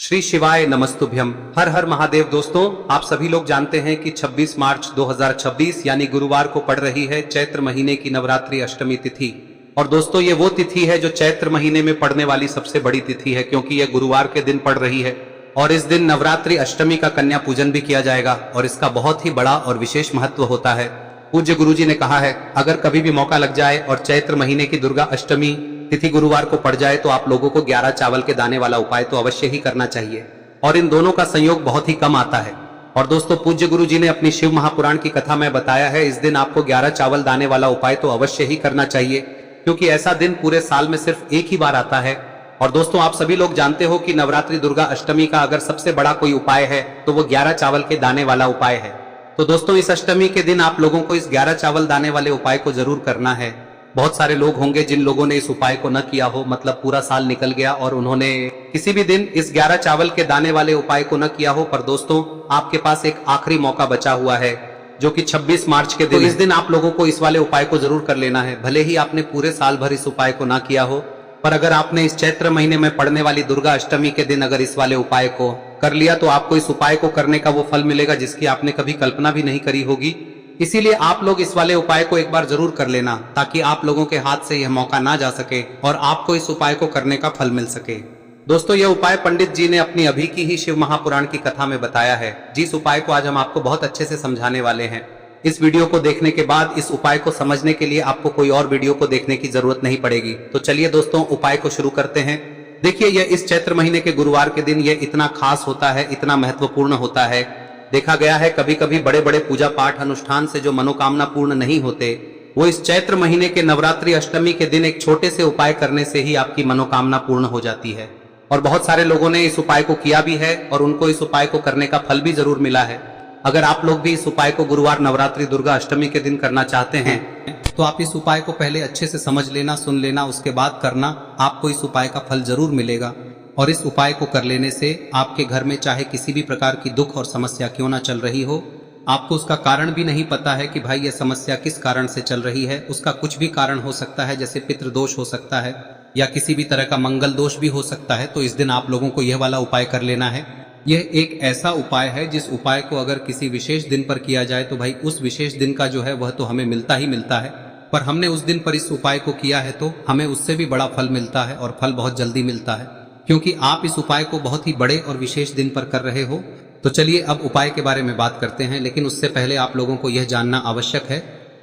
श्री शिवाय नमस्तुभ्यम। हर हर महादेव। दोस्तों, आप सभी लोग जानते हैं कि 26 मार्च 2026 यानी गुरुवार को पड़ रही है चैत्र महीने की नवरात्रि अष्टमी तिथि। और दोस्तों, ये वो तिथि है जो चैत्र महीने में पड़ने वाली सबसे बड़ी तिथि है, क्योंकि यह गुरुवार के दिन पड़ रही है। और इस दिन नवरात्रि अष्टमी का कन्या पूजन भी किया जाएगा और इसका बहुत ही बड़ा और विशेष महत्व होता है। पूज्य गुरुजी ने कहा है, अगर कभी भी मौका लग जाए और चैत्र महीने की दुर्गा अष्टमी तिथि गुरुवार को पड़ जाए तो आप लोगों को 11 चावल के दाने वाला उपाय तो अवश्य ही करना चाहिए। और इन दोनों का संयोग बहुत ही कम आता है। और दोस्तों, पूज्य गुरुजी ने अपनी शिव महापुराण की कथा में बताया है, इस दिन आपको 11 चावल दाने वाला उपाय तो अवश्य ही करना चाहिए, क्योंकि ऐसा दिन पूरे साल में सिर्फ एक ही बार आता है। और दोस्तों, आप सभी लोग जानते हो कि नवरात्रि दुर्गा अष्टमी का अगर सबसे बड़ा कोई उपाय है तो वो 11 चावल के दाने वाला उपाय है। तो दोस्तों, इस अष्टमी के दिन आप लोगों को इस 11 चावल दाने वाले उपाय को जरूर करना है। बहुत सारे लोग होंगे जिन लोगों ने इस उपाय को न किया हो, मतलब पूरा साल निकल गया और उन्होंने किसी भी दिन इस 11 चावल के दाने वाले उपाय को न किया हो। पर दोस्तों, आपके पास एक आखिरी मौका बचा हुआ है, जो कि 26 मार्च के दिन। तो इस दिन आप लोगों को इस वाले उपाय को जरूर कर लेना है। भले ही आपने पूरे साल भर इस उपाय को ना किया हो, पर अगर आपने इस चैत्र महीने में पड़ने वाली दुर्गा अष्टमी के दिन अगर इस वाले उपाय को कर लिया तो आपको इस उपाय को करने का वो फल मिलेगा जिसकी आपने कभी कल्पना भी नहीं करी होगी। इसीलिए आप लोग इस वाले उपाय को एक बार जरूर कर लेना, ताकि आप लोगों के हाथ से यह मौका ना जा सके और आपको इस उपाय को करने का फल मिल सके। दोस्तों, यह उपाय पंडित जी ने अपनी अभी की ही शिव महापुराण की कथा में बताया है, जिस उपाय को आज हम आपको बहुत अच्छे से समझाने वाले हैं। इस वीडियो को देखने के बाद इस उपाय को समझने के लिए आपको कोई और वीडियो को देखने की जरूरत नहीं पड़ेगी। तो चलिए दोस्तों, उपाय को शुरू करते हैं। देखिए, यह इस चैत्र महीने के गुरुवार के दिन यह इतना खास होता है, इतना महत्वपूर्ण होता है। देखा गया है कभी कभी बड़े बड़े पूजा पाठ अनुष्ठान से जो मनोकामना पूर्ण नहीं होते, वो इस चैत्र महीने के नवरात्रि अष्टमी के दिन एक छोटे से उपाय करने से ही आपकी मनोकामना पूर्ण हो जाती है। और बहुत सारे लोगों ने इस उपाय को किया भी है और उनको इस उपाय को करने का फल भी जरूर मिला है। अगर आप लोग भी इस उपाय को गुरुवार नवरात्रि दुर्गा अष्टमी के दिन करना चाहते हैं तो आप इस उपाय को पहले अच्छे से समझ लेना, सुन लेना, उसके बाद करना। आपको इस उपाय का फल जरूर मिलेगा। और इस उपाय को कर लेने से आपके घर में चाहे किसी भी प्रकार की दुख और समस्या क्यों ना चल रही हो, आपको उसका कारण भी नहीं पता है कि भाई यह समस्या किस कारण से चल रही है, उसका कुछ भी कारण हो सकता है, जैसे पितृदोष हो सकता है या किसी भी तरह का मंगल दोष भी हो सकता है। तो इस दिन आप लोगों को यह वाला उपाय कर लेना है। यह एक ऐसा उपाय है जिस उपाय को अगर किसी विशेष दिन पर किया जाए तो भाई उस विशेष दिन का जो है वह तो हमें मिलता ही मिलता है। पर हमने उस दिन पर इस उपाय को किया है तो हमें उससे भी बड़ा फल मिलता है, और फल बहुत जल्दी मिलता है, क्योंकि आप इस उपाय को बहुत ही बड़े और विशेष दिन पर कर रहे हो। तो चलिए अब उपाय के बारे में बात करते हैं, लेकिन उससे पहले आप लोगों को यह जानना आवश्यक है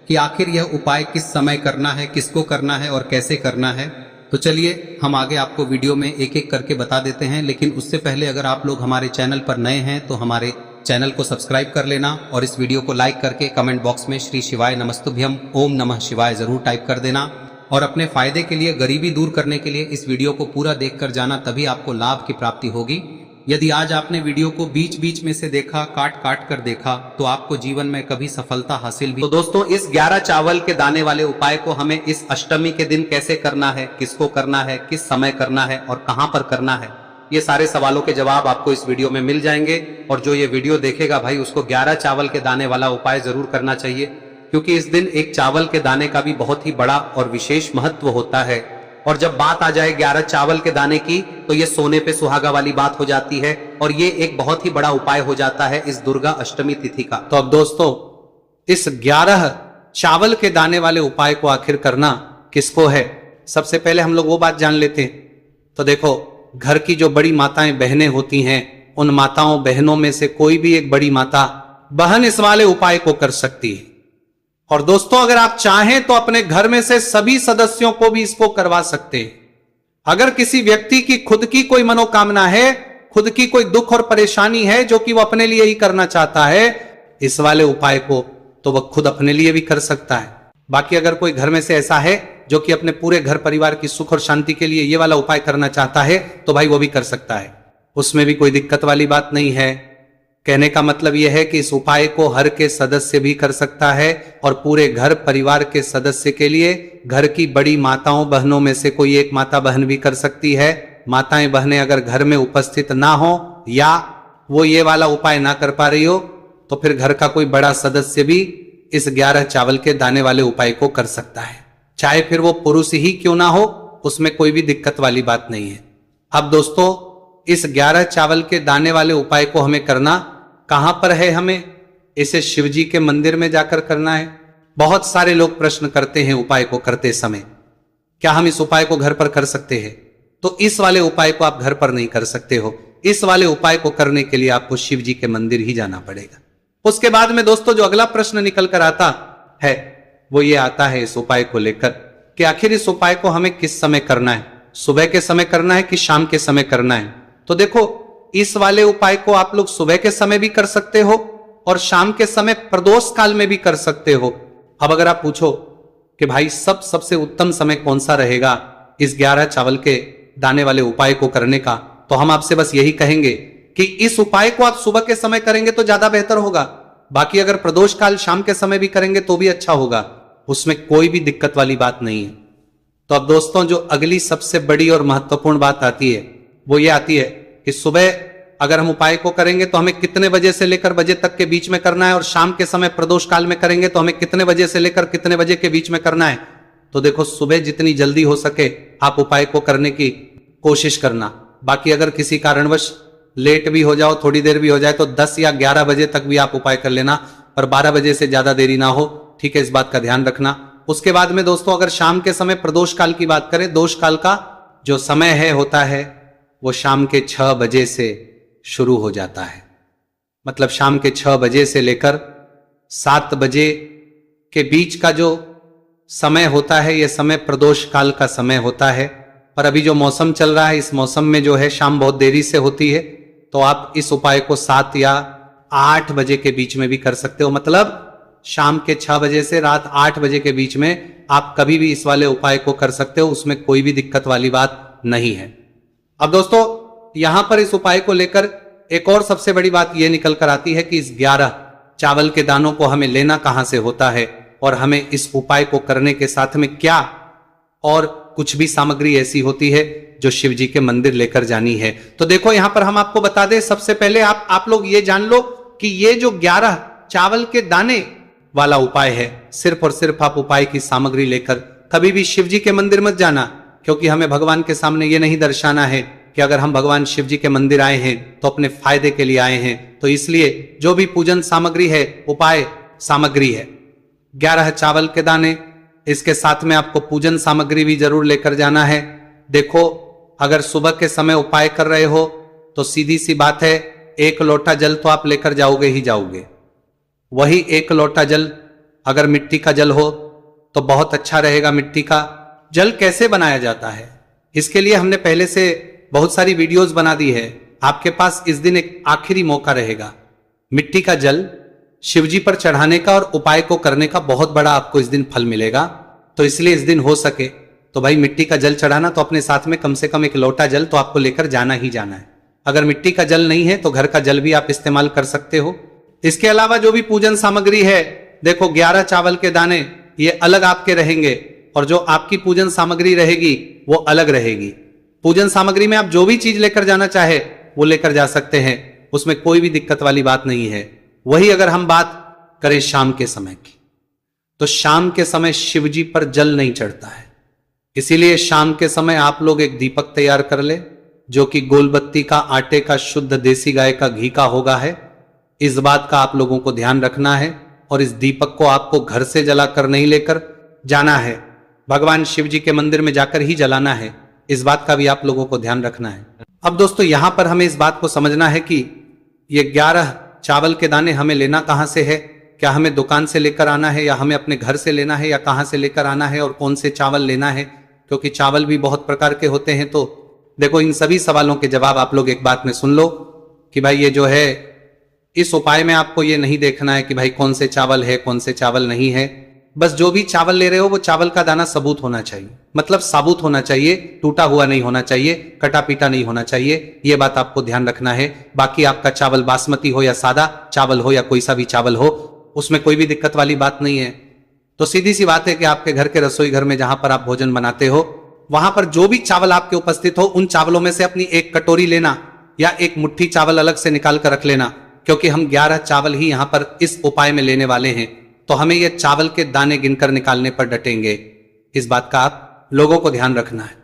कि आखिर यह उपाय किस समय करना है, किसको करना है और कैसे करना है। तो चलिए हम आगे आपको वीडियो में एक एक करके बता देते हैं, लेकिन उससे पहले अगर आप लोग हमारे चैनल पर नए हैं तो हमारे चैनल को सब्सक्राइब कर लेना और इस वीडियो को लाइक करके कमेंट बॉक्स में श्री शिवाय नमस्तुभ्यम ओम नमः शिवाय जरूर टाइप कर देना। और अपने फायदे के लिए, गरीबी दूर करने के लिए इस वीडियो को पूरा देखकर जाना, तभी आपको लाभ की प्राप्ति होगी। यदि आज आपने वीडियो को बीच बीच में से देखा, काट काट कर देखा, तो आपको जीवन में कभी सफलता हासिल भी। तो दोस्तों, इस 11 चावल के दाने वाले उपाय को हमें इस अष्टमी के दिन कैसे करना है, किसको करना है, किस समय करना है और कहां पर करना है, ये सारे सवालों के जवाब आपको इस वीडियो में मिल जाएंगे। और जो ये वीडियो देखेगा भाई, उसको 11 चावल के दाने वाला उपाय जरूर करना चाहिए, क्योंकि इस दिन एक चावल के दाने का भी बहुत ही बड़ा और विशेष महत्व होता है। और जब बात आ जाए 11 चावल के दाने की, तो ये सोने पे सुहागा वाली बात हो जाती है और ये एक बहुत ही बड़ा उपाय हो जाता है इस दुर्गा अष्टमी तिथि का। तो अब दोस्तों, इस 11 चावल के दाने वाले उपाय को आखिर करना किसको है, सबसे पहले हम लोग वो बात जान लेते हैं। तो देखो, घर की जो बड़ी माताएं बहनें होती हैं, उन माताओं बहनों में से कोई भी एक बड़ी माता बहन इस वाले उपाय को कर सकती है। और दोस्तों, अगर आप चाहें तो अपने घर में से सभी सदस्यों को भी इसको करवा सकते हैं। अगर किसी व्यक्ति की खुद की कोई मनोकामना है, खुद की कोई दुख और परेशानी है जो कि वो अपने लिए ही करना चाहता है इस वाले उपाय को, तो वह खुद अपने लिए भी कर सकता है। बाकी अगर कोई घर में से ऐसा है जो कि अपने पूरे घर परिवार की सुख और शांति के लिए ये वाला उपाय करना चाहता है, तो भाई वो भी कर सकता है, उसमें भी कोई दिक्कत वाली बात नहीं है। कहने का मतलब यह है कि इस उपाय को हर के सदस्य भी कर सकता है और पूरे घर परिवार के सदस्य के लिए घर की बड़ी माताओं बहनों में से कोई एक माता बहन भी कर सकती है। माताएं बहनें अगर घर में उपस्थित ना हो या वो ये वाला उपाय ना कर पा रही हो, तो फिर घर का कोई बड़ा सदस्य भी इस 11 चावल के दाने वाले उपाय को कर सकता है, चाहे फिर वो पुरुष ही क्यों ना हो, उसमें कोई भी दिक्कत वाली बात नहीं है। अब दोस्तों, इस 11 चावल के दाने वाले उपाय को हमें करना कहां पर है? हमें इसे शिव जी के मंदिर में जाकर करना है। बहुत सारे लोग प्रश्न करते हैं उपाय को करते समय, क्या हम इस उपाय को घर पर कर सकते हैं? तो इस वाले उपाय को आप घर पर नहीं कर सकते हो। इस वाले उपाय को करने के लिए आपको शिव जी के मंदिर ही जाना पड़ेगा। उसके बाद में दोस्तों जो अगला प्रश्न निकल कर आता है वो ये आता है इस उपाय को लेकर कि आखिर इस उपाय को हमें किस समय करना है? सुबह के समय करना है कि शाम के समय करना है? तो देखो, इस वाले उपाय को आप लोग सुबह के समय भी कर सकते हो और शाम के समय प्रदोष काल में भी कर सकते हो। अब अगर आप पूछो कि भाई सबसे उत्तम समय कौन सा रहेगा इस 11 चावल के दाने वाले उपाय को करने का, तो हम आपसे बस यही कहेंगे कि इस उपाय को आप सुबह के समय करेंगे तो ज्यादा बेहतर होगा। बाकी अगर प्रदोष काल शाम के समय भी करेंगे तो भी अच्छा होगा, उसमें कोई भी दिक्कत वाली बात नहीं है। तो अब दोस्तों जो अगली सबसे बड़ी और महत्वपूर्ण बात आती है वो ये आती है कि सुबह अगर हम उपाय को करेंगे तो हमें कितने बजे से लेकर बजे तक के बीच में करना है, और शाम के समय प्रदोष काल में करेंगे तो हमें कितने बजे से लेकर कितने बजे के बीच में करना है। तो देखो, सुबह जितनी जल्दी हो सके आप उपाय को करने की कोशिश करना। बाकी अगर किसी कारणवश लेट भी हो जाओ, थोड़ी देर भी हो जाए, तो 10 या 11 बजे तक भी आप उपाय कर लेना, पर 12 बजे से ज्यादा देरी ना हो, ठीक है? इस बात का ध्यान रखना। उसके बाद में दोस्तों अगर शाम के समय प्रदोष काल की बात करें, दोष काल का जो समय है होता है वो शाम के 6 बजे से शुरू हो जाता है। मतलब शाम के 6 बजे से लेकर 7 बजे के बीच का जो समय होता है, यह समय प्रदोष काल का समय होता है। पर अभी जो मौसम चल रहा है, इस मौसम में जो है शाम बहुत देरी से होती है, तो आप इस उपाय को 7 या 8 बजे के बीच में भी कर सकते हो। मतलब शाम के 6 बजे से रात 8 बजे के बीच में आप कभी भी इस वाले उपाय को कर सकते हो, उसमें कोई भी दिक्कत वाली बात नहीं है। अब दोस्तों यहां पर इस उपाय को लेकर एक और सबसे बड़ी बात यह निकल कर आती है कि इस 11 चावल के दानों को हमें लेना कहां से होता है, और हमें इस उपाय को करने के साथ में क्या और कुछ भी सामग्री ऐसी होती है जो शिव जी के मंदिर लेकर जानी है। तो देखो यहां पर हम आपको बता दें, सबसे पहले आप लोग ये जान लो कि ये जो 11 चावल के दाने वाला उपाय है, सिर्फ और सिर्फ आप उपाय की सामग्री लेकर कभी भी शिव जी के मंदिर मत जाना, क्योंकि हमें भगवान के सामने ये नहीं दर्शाना है कि अगर हम भगवान शिव जी के मंदिर आए हैं तो अपने फायदे के लिए आए हैं। तो इसलिए जो भी पूजन सामग्री है, उपाय सामग्री है 11 चावल के दाने, इसके साथ में आपको पूजन सामग्री भी जरूर लेकर जाना है। देखो, अगर सुबह के समय उपाय कर रहे हो तो सीधी सी बात है, 1 लोटा जल तो आप लेकर जाओगे ही जाओगे। वही 1 लोटा जल अगर मिट्टी का जल हो तो बहुत अच्छा रहेगा। मिट्टी का जल कैसे बनाया जाता है, इसके लिए हमने पहले से बहुत सारी वीडियोस बना दी है। आपके पास इस दिन एक आखिरी मौका रहेगा मिट्टी का जल शिवजी पर चढ़ाने का और उपाय को करने का, बहुत बड़ा आपको इस दिन फल मिलेगा। तो इसलिए इस दिन हो सके तो भाई मिट्टी का जल चढ़ाना, तो अपने साथ में कम से कम 1 लोटा जल तो आपको लेकर जाना ही जाना है। अगर मिट्टी का जल नहीं है तो घर का जल भी आप इस्तेमाल कर सकते हो। इसके अलावा जो भी पूजन सामग्री है, देखो 11 चावल के दाने ये अलग आपके रहेंगे और जो आपकी पूजन सामग्री रहेगी वो अलग रहेगी। पूजन सामग्री में आप जो भी चीज लेकर जाना चाहे वो लेकर जा सकते हैं, उसमें कोई भी दिक्कत वाली बात नहीं है। वही अगर हम बात करें शाम के समय की, तो शाम के समय शिवजी पर जल नहीं चढ़ता है, इसीलिए शाम के समय आप लोग एक दीपक तैयार कर ले जो कि गोलबत्ती का, आटे का, शुद्ध देसी गाय का घी का होगा है। इस बात का आप लोगों को ध्यान रखना है और इस दीपक को आपको घर से जलाकर नहीं लेकर जाना है, भगवान शिव जी के मंदिर में जाकर ही जलाना है। इस बात का भी आप लोगों को ध्यान रखना है। अब दोस्तों यहां पर हमें इस बात को समझना है कि ये 11 चावल के दाने हमें लेना कहां से है, क्या हमें दुकान से लेकर आना है या हमें अपने घर से लेना है या कहां से लेकर आना है और कौन से चावल लेना है, क्योंकि चावल भी बहुत प्रकार के होते हैं। तो देखो इन सभी सवालों के जवाब आप लोग एक बात में सुन लो कि भाई ये जो है इस उपाय में आपको ये नहीं देखना है कि भाई कौन से चावल है कौन से चावल नहीं है, बस जो भी चावल ले रहे हो वो चावल का दाना सबूत होना चाहिए, मतलब साबुत होना चाहिए, टूटा हुआ नहीं होना चाहिए, कटा पीटा नहीं होना चाहिए। ये बात आपको ध्यान रखना है। बाकी आपका चावल बासमती हो या सादा चावल हो या कोई सा भी चावल हो, उसमें कोई भी दिक्कत वाली बात नहीं है। तो सीधी सी बात है कि आपके घर के रसोई घर में जहां पर आप भोजन बनाते हो, वहां पर जो भी चावल आपके उपस्थित हो उन चावलों में से अपनी एक कटोरी लेना या एक मुट्ठी चावल अलग से निकाल कर रख लेना, क्योंकि हम 11 चावल ही यहां पर इस उपाय में लेने वाले हैं। तो हमें यह चावल के दाने गिनकर निकालने पर डटेंगे। इस बात का आप लोगों को ध्यान रखना है।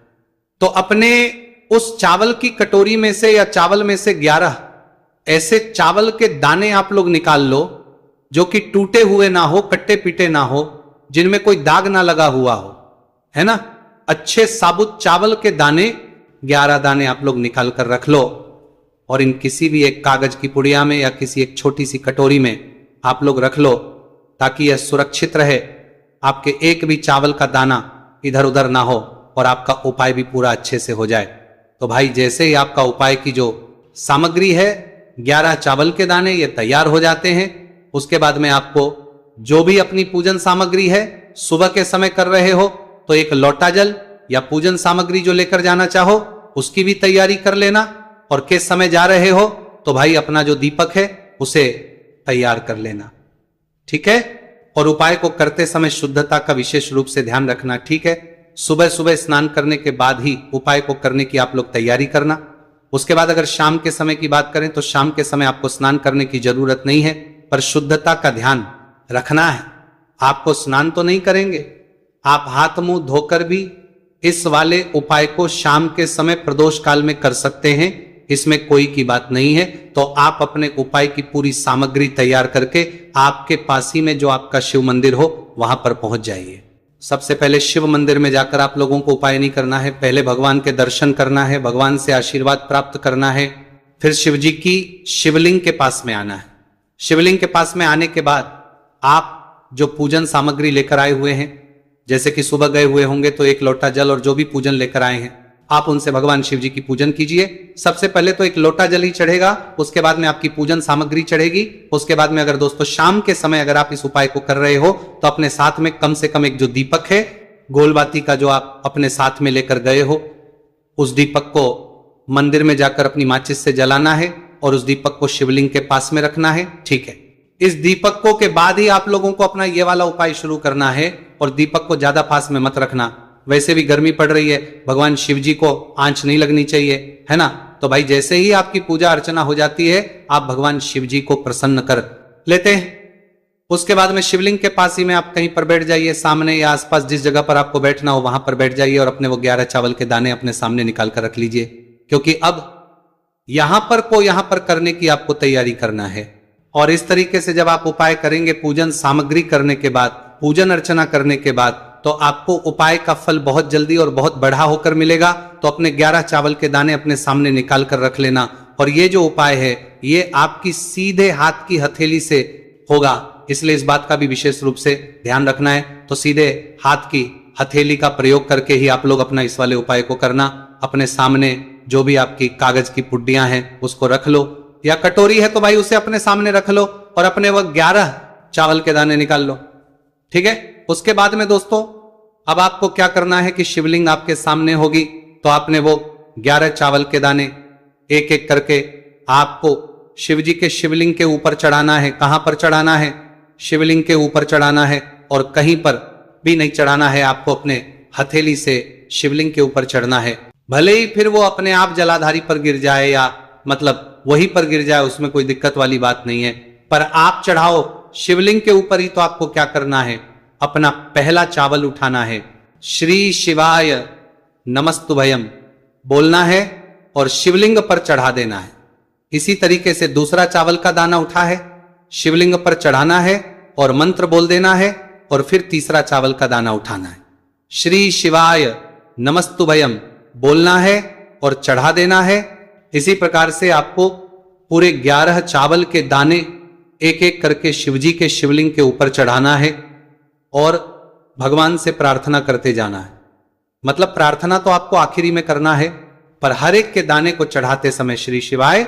तो अपने उस चावल की कटोरी में से या चावल में से 11 ऐसे चावल के दाने आप लोग निकाल लो जो कि टूटे हुए ना हो, कट्टे पीटे ना हो, जिनमें कोई दाग ना लगा हुआ हो, है ना। अच्छे साबुत चावल के दाने 11 दाने आप लोग निकाल कर रख लो और इन किसी भी एक कागज की पुड़िया में या किसी एक छोटी सी कटोरी में आप लोग रख लो ताकि यह सुरक्षित रहे, आपके एक भी चावल का दाना इधर उधर ना हो और आपका उपाय भी पूरा अच्छे से हो जाए। तो भाई जैसे ही आपका उपाय की जो सामग्री है 11 चावल के दाने ये तैयार हो जाते हैं, उसके बाद में आपको जो भी अपनी पूजन सामग्री है सुबह के समय कर रहे हो तो एक लोटा जल या पूजन सामग्री जो लेकर जाना चाहो उसकी भी तैयारी कर लेना, और किस समय जा रहे हो तो भाई अपना जो दीपक है उसे तैयार कर लेना, ठीक है। और उपाय को करते समय शुद्धता का विशेष रूप से ध्यान रखना, ठीक है। सुबह सुबह स्नान करने के बाद ही उपाय को करने की आप लोग तैयारी करना। उसके बाद अगर शाम के समय की बात करें तो शाम के समय आपको स्नान करने की जरूरत नहीं है, पर शुद्धता का ध्यान रखना है। आपको स्नान तो नहीं करेंगे, आप हाथ मुंह धोकर भी इस वाले उपाय को शाम के समय प्रदोष काल में कर सकते हैं, इसमें कोई की बात नहीं है। तो आप अपने उपाय की पूरी सामग्री तैयार करके आपके पास ही में जो आपका शिव मंदिर हो वहां पर पहुंच जाइए। सबसे पहले शिव मंदिर में जाकर आप लोगों को उपाय नहीं करना है, पहले भगवान के दर्शन करना है, भगवान से आशीर्वाद प्राप्त करना है, फिर शिव जी की शिवलिंग के पास में आना है। शिवलिंग के पास में आने के बाद आप जो पूजन सामग्री लेकर आए हुए हैं, जैसे कि सुबह गए हुए होंगे तो एक लोटा जल और जो भी पूजन लेकर आए हैं आप उनसे भगवान शिव जी की पूजन कीजिए। सबसे पहले तो एक लोटा जल ही चढ़ेगा, उसके बाद में आपकी पूजन सामग्री चढ़ेगी। उसके बाद में अगर दोस्तों शाम के समय अगर आप इस उपाय को कर रहे हो तो अपने साथ में कम से कम एक जो दीपक है गोलबाती का जो आप अपने साथ में लेकर गए हो उस दीपक को मंदिर में जाकर अपनी माचिस से जलाना है और उस दीपक को शिवलिंग के पास में रखना है, ठीक है। इस दीपकों के बाद ही आप लोगों को अपना ये वाला उपाय शुरू करना है और दीपक को ज्यादा पास में मत रखना, वैसे भी गर्मी पड़ रही है, भगवान शिव जी को आंच नहीं लगनी चाहिए, है ना। तो भाई जैसे ही आपकी पूजा अर्चना हो जाती है आप भगवान शिव जी को प्रसन्न कर लेते हैं। उसके बाद में शिवलिंग के पास ही में आप कहीं पर बैठ जाइए, सामने या आसपास जिस जगह पर आपको बैठना हो वहां पर बैठ जाइए और अपने वो 11 चावल के दाने अपने सामने निकाल कर रख लीजिए, क्योंकि अब यहां पर करने की आपको तैयारी करना है। और इस तरीके से जब आप उपाय करेंगे पूजन सामग्री करने के बाद, पूजन अर्चना करने के बाद, तो आपको उपाय का फल बहुत जल्दी और बहुत बढ़ा होकर मिलेगा। तो अपने 11 चावल के दाने अपने सामने निकाल कर रख लेना। और ये जो उपाय है ये आपकी सीधे हाथ की हथेली से होगा, इसलिए इस बात का भी विशेष रूप से ध्यान रखना है। तो सीधे हाथ की हथेली का प्रयोग करके ही आप लोग अपना इस वाले उपाय को करना। अपने सामने जो भी आपकी कागज की पुड्डियां हैं उसको रख लो, या कटोरी है तो भाई उसे अपने सामने रख लो और अपने वो 11 चावल के दाने निकाल लो, ठीक है। उसके बाद में दोस्तों अब आपको क्या करना है कि शिवलिंग आपके सामने होगी तो आपने वो 11 चावल के दाने एक एक करके आपको शिव जी के शिवलिंग के ऊपर चढ़ाना है। कहां पर चढ़ाना है? शिवलिंग के ऊपर चढ़ाना है, और कहीं पर भी नहीं चढ़ाना है, आपको अपने हथेली से शिवलिंग के ऊपर चढ़ना है। भले ही फिर वो अपने आप जलाधारी पर गिर जाए या मतलब वहीं पर गिर जाए, उसमें कोई दिक्कत वाली बात नहीं है, पर आप चढ़ाओ शिवलिंग के ऊपर ही। तो आपको क्या करना है, अपना पहला चावल उठाना है, श्री शिवाय नमस्तुभयम बोलना है और शिवलिंग पर चढ़ा देना है। इसी तरीके से दूसरा चावल का दाना उठा है, शिवलिंग पर चढ़ाना है और मंत्र बोल देना है, और फिर तीसरा चावल का दाना उठाना है, श्री शिवाय नमस्तुभयम बोलना है और चढ़ा देना है। इसी प्रकार से आपको पूरे 11 चावल के दाने एक एक करके शिवजी के शिवलिंग के ऊपर चढ़ाना है और भगवान से प्रार्थना करते जाना है। मतलब प्रार्थना तो आपको आखिरी में करना है, पर हर एक के दाने को चढ़ाते समय श्री शिवाय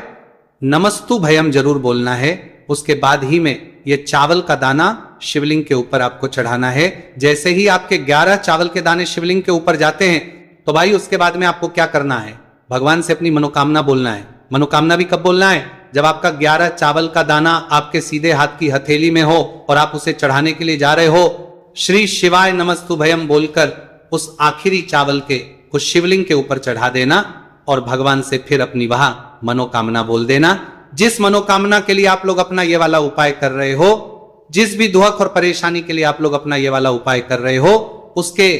नमस्तु भयम जरूर बोलना है। उसके बाद ही में ये चावल का दाना शिवलिंग के ऊपर आपको चढ़ाना है। जैसे ही आपके 11 चावल के दाने शिवलिंग के ऊपर जाते हैं तो भाई उसके बाद में आपको क्या करना है, भगवान से अपनी मनोकामना बोलना है। मनोकामना भी कब बोलना है? जब आपका 11 चावल का दाना आपके सीधे हाथ की हथेली में हो और आप उसे चढ़ाने के लिए जा रहे हो, श्री शिवाय नमस्तु भयम बोलकर उस आखिरी चावल के उस शिवलिंग के ऊपर चढ़ा देना और भगवान से फिर अपनी वह मनोकामना बोल देना। जिस मनोकामना के लिए आप लोग अपना ये वाला उपाय कर रहे हो, जिस भी दुख और परेशानी के लिए आप लोग अपना ये वाला उपाय कर रहे हो, उसके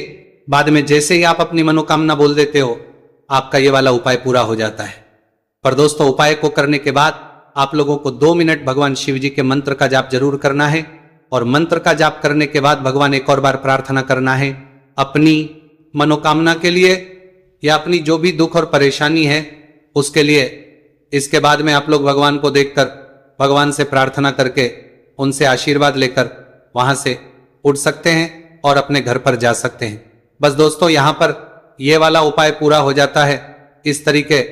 बाद में जैसे ही आप अपनी मनोकामना बोल देते हो आपका ये वाला उपाय पूरा हो जाता है। पर दोस्तों, उपाय को करने के बाद आप लोगों को 2 मिनट भगवान शिव जी के मंत्र का जाप जरूर करना है, और मंत्र का जाप करने के बाद भगवान एक और बार प्रार्थना करना है अपनी मनोकामना के लिए या अपनी जो भी दुख और परेशानी है उसके लिए। इसके बाद में आप लोग भगवान को देखकर, भगवान से प्रार्थना करके, उनसे आशीर्वाद लेकर वहां से उठ सकते हैं और अपने घर पर जा सकते हैं। बस दोस्तों, यहां पर यह वाला उपाय पूरा हो जाता है। इस तरीके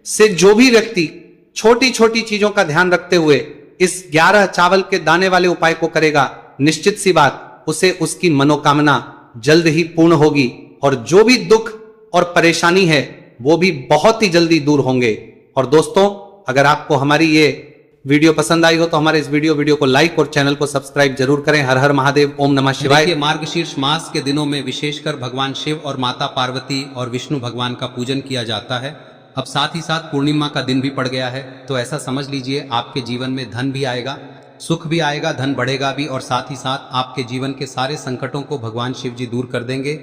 से जो भी व्यक्ति छोटी छोटी चीजों का ध्यान रखते हुए इस 11 चावल के दाने वाले उपाय को करेगा, निश्चित सी बात उसे उसकी मनोकामना जल्द ही पूर्ण होगी, और जो भी दुख और परेशानी है वो भी बहुत ही जल्दी दूर होंगे। और दोस्तों, अगर आपको हमारी ये वीडियो पसंद आई हो तो हमारे इस वीडियो को लाइक और चैनल को सब्सक्राइब जरूर करें। हर हर महादेव, ओम नमः शिवाय। देखिए, मार्गशीर्ष मास के दिनों में विशेषकर भगवान शिव और माता पार्वती और विष्णु भगवान का पूजन किया जाता है। अब साथ ही साथ पूर्णिमा का दिन भी पड़ गया है, तो ऐसा समझ लीजिए आपके जीवन में धन भी आएगा, सुख भी आएगा, धन बढ़ेगा भी, और साथ ही साथ आपके जीवन के सारे संकटों को भगवान शिव जी दूर कर देंगे।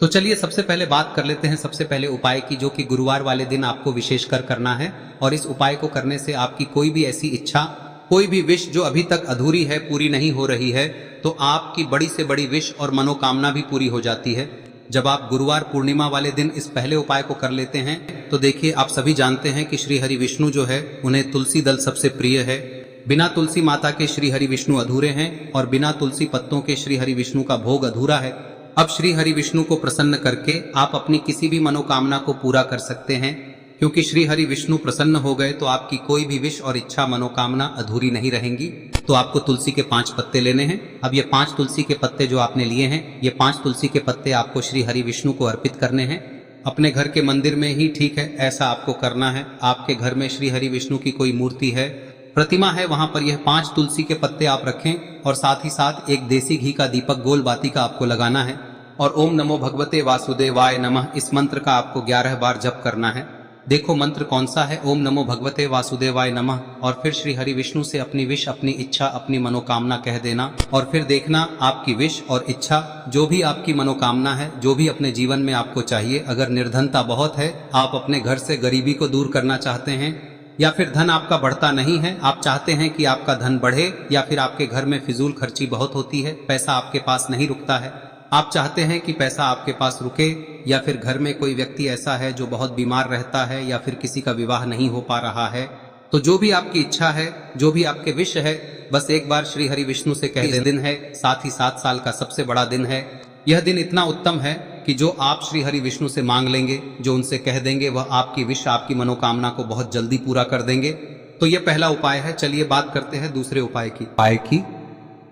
तो चलिए सबसे पहले बात कर लेते हैं सबसे पहले उपाय की, जो कि गुरुवार वाले दिन आपको विशेषकर करना है। और इस उपाय को करने से आपकी कोई भी ऐसी इच्छा, कोई भी विश जो अभी तक अधूरी है, पूरी नहीं हो रही है, तो आपकी बड़ी से बड़ी विश और मनोकामना भी पूरी हो जाती है जब आप गुरुवार पूर्णिमा वाले दिन इस पहले उपाय को कर लेते हैं। तो देखिए, आप सभी जानते हैं कि श्री हरि विष्णु जो है उन्हें तुलसी दल सबसे प्रिय है। बिना तुलसी माता के श्री हरि विष्णु अधूरे हैं, और बिना तुलसी पत्तों के श्री हरि विष्णु का भोग अधूरा है। अब श्री हरि विष्णु को प्रसन्न करके आप अपनी किसी भी मनोकामना को पूरा कर सकते हैं, क्योंकि श्री हरि विष्णु प्रसन्न हो गए तो आपकी कोई भी विश और इच्छा, मनोकामना अधूरी नहीं रहेंगी। तो आपको तुलसी के 5 पत्ते लेने हैं। अब ये 5 तुलसी के पत्ते जो आपने लिए हैं, ये 5 तुलसी के पत्ते आपको श्री हरि विष्णु को अर्पित करने हैं। अपने घर के मंदिर में ही ठीक है, ऐसा आपको करना है। आपके घर में श्री हरि विष्णु की कोई मूर्ति है, प्रतिमा है, वहां पर यह 5 तुलसी के पत्ते आप रखें, और साथ ही साथ एक देसी घी का दीपक गोल बाती का आपको लगाना है, और ओम नमो भगवते वासुदेवाय नमः इस मंत्र का आपको 11 बार जप करना है। देखो मंत्र कौन सा है, ओम नमो भगवते वासुदेवाय नमः, और फिर श्री हरि विष्णु से अपनी विश, अपनी इच्छा, अपनी मनोकामना कह देना, और फिर देखना आपकी विश और इच्छा, जो भी आपकी मनोकामना है, जो भी अपने जीवन में आपको चाहिए। अगर निर्धनता बहुत है, आप अपने घर से गरीबी को दूर करना चाहते हैं, या फिर धन आपका बढ़ता नहीं है, आप चाहते हैं कि आपका धन बढ़े, या फिर आपके घर में फिजूल खर्ची बहुत होती है, पैसा आपके पास नहीं रुकता है, आप चाहते हैं कि पैसा आपके पास रुके, या फिर घर में कोई व्यक्ति ऐसा है जो बहुत बीमार रहता है, या फिर किसी का विवाह नहीं हो पा रहा है, तो जो भी आपकी इच्छा है, जो भी आपके विश है, बस एक बार श्री हरि विष्णु से कह दें। दिन है, साथ ही 7 साल का सबसे बड़ा दिन है। यह दिन इतना उत्तम है कि जो आप श्री हरि विष्णु से मांग लेंगे, जो उनसे कह देंगे, वह आपकी विश, आपकी मनोकामना को बहुत जल्दी पूरा कर देंगे। तो यह पहला उपाय है। चलिए बात करते हैं दूसरे उपाय की।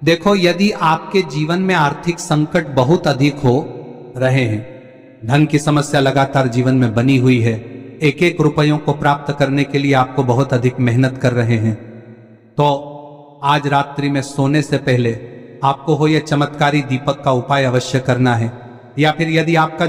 देखो, यदि आपके जीवन में आर्थिक संकट बहुत अधिक हो रहे हैं, धन की समस्या लगातार जीवन में बनी हुई है, एक एक रुपयों को प्राप्त करने के लिए आपको बहुत अधिक मेहनत कर रहे हैं, तो आज रात्रि में सोने से पहले आपको हो यह चमत्कारी दीपक का उपाय अवश्य करना है। या फिर यदि आपका